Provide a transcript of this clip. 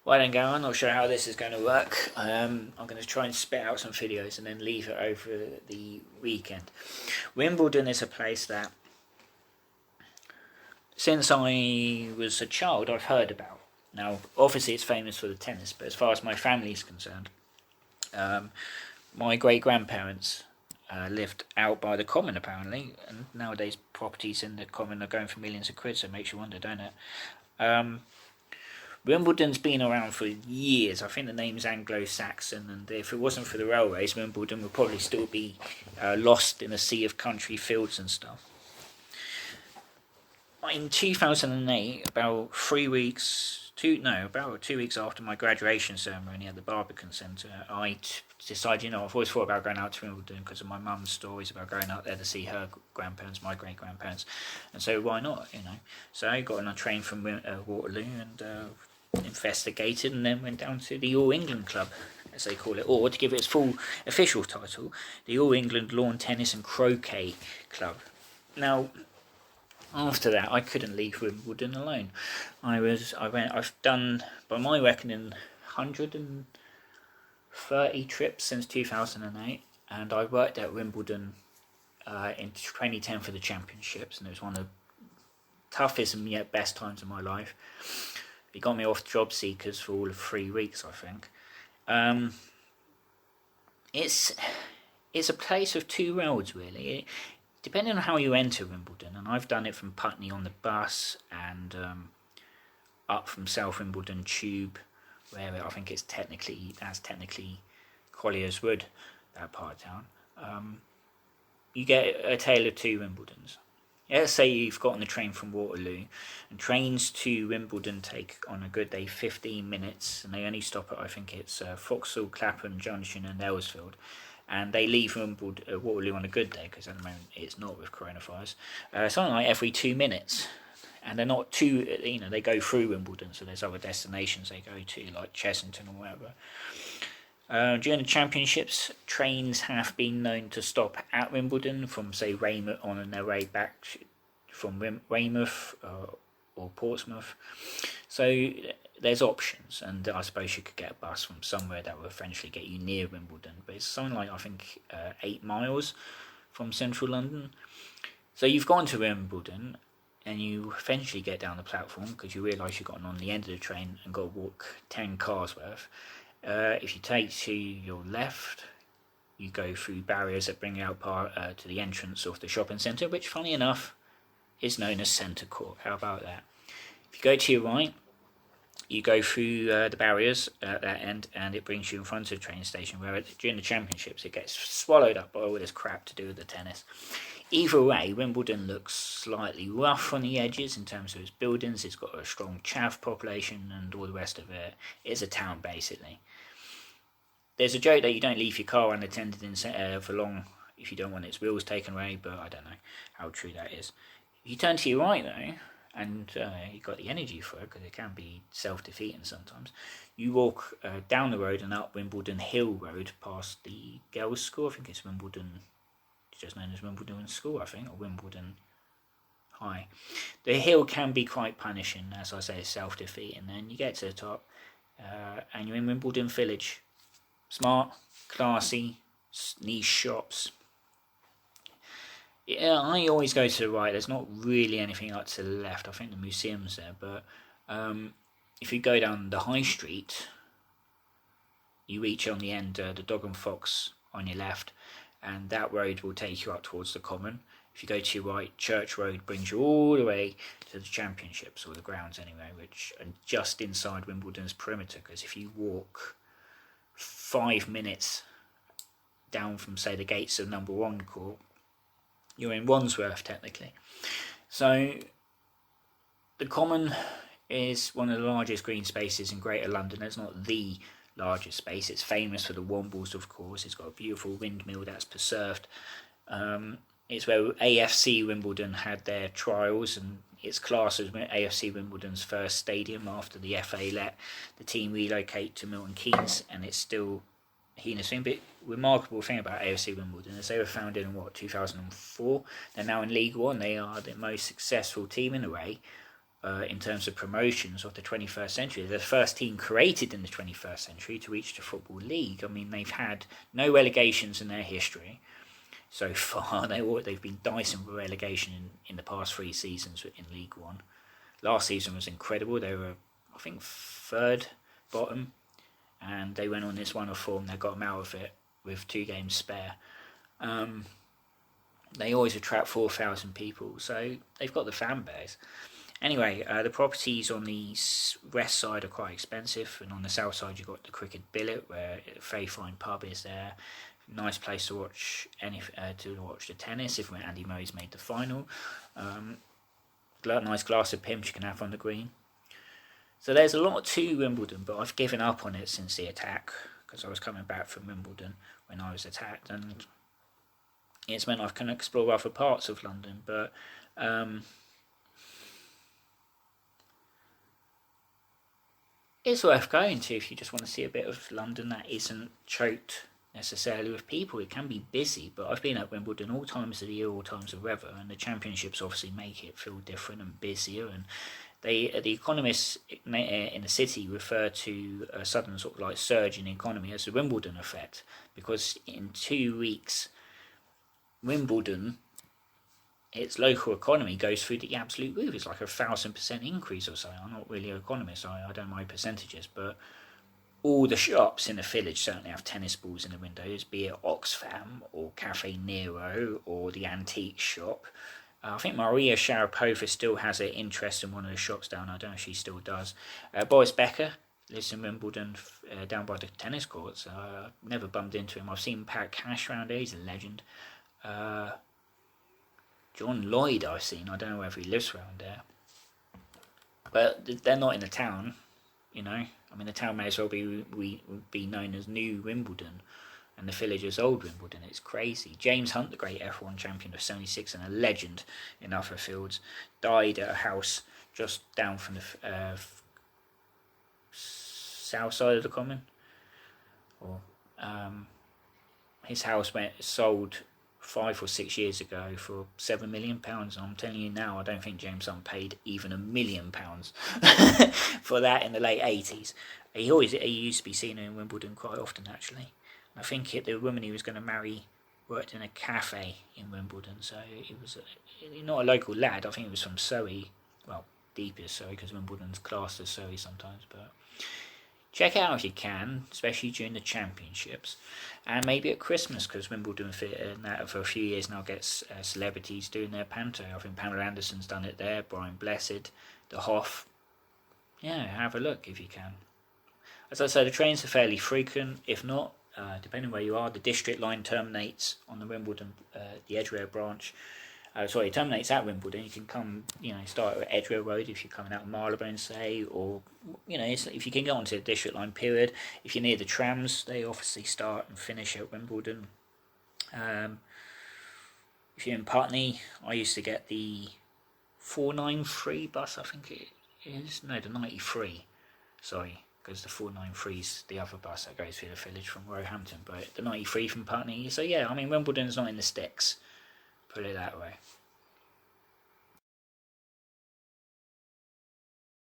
Well then, Gary, I'm not sure how this is going to work. I'm going to try and spit out some videos and then leave it over the weekend. Wimbledon is a place that, since I was a child, I've heard about. Now, obviously it's famous for the tennis, but as far as my family is concerned, my great-grandparents lived out by the Common, apparently, and nowadays properties in the Common are going for millions of quid, so it makes you wonder, don't it? Wimbledon's been around for years. I think the name's Anglo-Saxon, and if it wasn't for the railways, Wimbledon would probably still be lost in a sea of country fields and stuff. In 2008, about 2 weeks after my graduation ceremony at the Barbican Centre, I decided, I've always thought about going out to Wimbledon because of my mum's stories about going out there to see her grandparents, my great-grandparents, and so why not, So I got on a train from Waterloo and investigated, and then went down to the All England Club, as they call it, or to give it its full official title, the All England Lawn Tennis and Croquet Club. Now, after that, I couldn't leave Wimbledon alone. I've done, by my reckoning, 130 trips since 2008, and I worked at Wimbledon in 2010 for the championships, and it was one of the toughest and yet best times of my life. It got me off job seekers for all of 3 weeks, I think. It's a place of two roads, really. Depending on how you enter Wimbledon, and I've done it from Putney on the bus and up from South Wimbledon Tube, where I think that's technically Collier's Wood, that part of town. You get a tale of two Wimbledons. Let's say you've got on the train from Waterloo, and trains to Wimbledon take, on a good day, 15 minutes, and they only stop at, I think it's Vauxhall, Clapham Junction and Aylesfield, and they leave Waterloo on a good day, because at the moment it's not with coronavirus, something like every 2 minutes. And they're not too, they go through Wimbledon, so there's other destinations they go to, like Chessington or whatever. During the championships, trains have been known to stop at Wimbledon from, say, Weymouth on their way back from Weymouth or Portsmouth. So there's options, and I suppose you could get a bus from somewhere that will eventually get you near Wimbledon. But it's something like, I think, 8 miles from central London. So you've gone to Wimbledon, and you eventually get down the platform because you realise you've gotten on the end of the train and got to walk 10 cars worth. If you take to your left, you go through barriers that bring you out to the entrance of the shopping centre, which, funny enough, is known as Centre Court. How about that? If you go to your right, you go through the barriers at that end, and it brings you in front of the train station, where during the championships it gets swallowed up by all this crap to do with the tennis. Either way, Wimbledon looks slightly rough on the edges in terms of its buildings. It's got a strong chav population and all the rest of it. It's a town, basically. There's a joke that you don't leave your car unattended for long if you don't want its wheels taken away, but I don't know how true that is. If you turn to your right, though, and you've got the energy for it, because it can be self-defeating sometimes, you walk down the road and up Wimbledon Hill Road past the girls' school. I think it's Wimbledon, just known as Wimbledon School, I think, or Wimbledon High. The hill can be quite punishing, as I say, self-defeating. Then you get to the top, and you're in Wimbledon Village. Smart, classy, niche shops. Yeah, I always go to the right. There's not really anything up to the left. I think the museum's there, but if you go down the high street, you reach on the end the Dog and Fox on your left, and that road will take you up towards the Common. If you go to your right, Church Road brings you all the way to the championships, or the grounds anyway, which are just inside Wimbledon's perimeter, because if you walk 5 minutes down from, say, the gates of number 1 court, you're in Wandsworth, technically. So the Common is one of the largest green spaces in Greater London. It's not the largest space. It's famous for the Wombles, of course. It's got a beautiful windmill that's preserved. It's where AFC Wimbledon had their trials, and it's classed as AFC Wimbledon's first stadium after the FA let the team relocate to Milton Keynes, and it's still a heinous thing. But remarkable thing about AFC Wimbledon is they were founded in 2004. They're now in League One. They are the most successful team in a way in terms of promotions of the 21st century. They're the first team created in the 21st century to reach the Football League. I mean, they've had no relegations in their history so far. They've been dicing with relegation in the past 3 seasons in League One. Last season was incredible. They were, I think, 3rd bottom, and they went on this one-off form. They got them out of it with 2 games spare. They always attract 4,000 people, so they've got the fan base. Anyway, the properties on the west side are quite expensive, and on the south side you've got the Cricket Billet, where a very fine pub is there. Nice place to watch the tennis if Andy Murray's made the final. Nice glass of pimps you can have on the green. So there's a lot to Wimbledon, but I've given up on it since the attack, because I was coming back from Wimbledon when I was attacked, and it's meant I can explore other parts of London, but it's worth going to if you just want to see a bit of London that isn't choked necessarily with people. It can be busy, but I've been at Wimbledon all times of the year, all times of weather, and the championships obviously make it feel different and busier. And the economists in the city refer to a sudden sort of like surge in the economy as the Wimbledon effect, because in 2 weeks Wimbledon, its local economy goes through the absolute roof. It's like 1,000% increase or so. I'm not really an economist, I don't know percentages, but all the shops in the village certainly have tennis balls in the windows, be it Oxfam or Cafe Nero or the antique shop. I think Maria Sharapova still has an interest in one of the shops down. I don't know if she still does. Boris Becker lives in Wimbledon, down by the tennis courts. Never bumped into him. I've seen Pat Cash around there. He's a legend. John Lloyd I've seen. I don't know whether he lives around there. But they're not in the town, you know. I mean, the town may as well be known as New Wimbledon, and the village is Old Wimbledon. It's crazy. James Hunt, the great F1 champion of 76 and a legend in other fields, died at a house just down from the south side of the common. His house sold 5 or 6 years ago for £7 million. And I'm telling you now, I don't think James Hunt paid even £1 million for that in the late 80s. He used to be seen in Wimbledon quite often, actually. I think the woman he was going to marry worked in a cafe in Wimbledon, so he was not a local lad. I think he was from Surrey, well, deepest Surrey, because Wimbledon's classed as Surrey sometimes, but check it out if you can, especially during the championships, and maybe at Christmas, because Wimbledon for a few years now gets celebrities doing their panto. I think Pamela Anderson's done it there, Brian Blessed, the Hoff. Yeah, have a look if you can. As I say, the trains are fairly frequent. If not, depending where you are, the District line terminates on the Wimbledon, the Edgware branch. It terminates at Wimbledon. You can come, start at Edgware Road if you're coming out of Marylebone, say, or, if you can get onto the District line, period. If you're near the trams, they obviously start and finish at Wimbledon. If you're in Putney, I used to get the 493 bus, I think it is. No, the 93. Sorry, because the 493 is the other bus that goes through the village from Roehampton. But the 93 from Putney. So, yeah, I mean, Wimbledon's not in the sticks. Put it that way.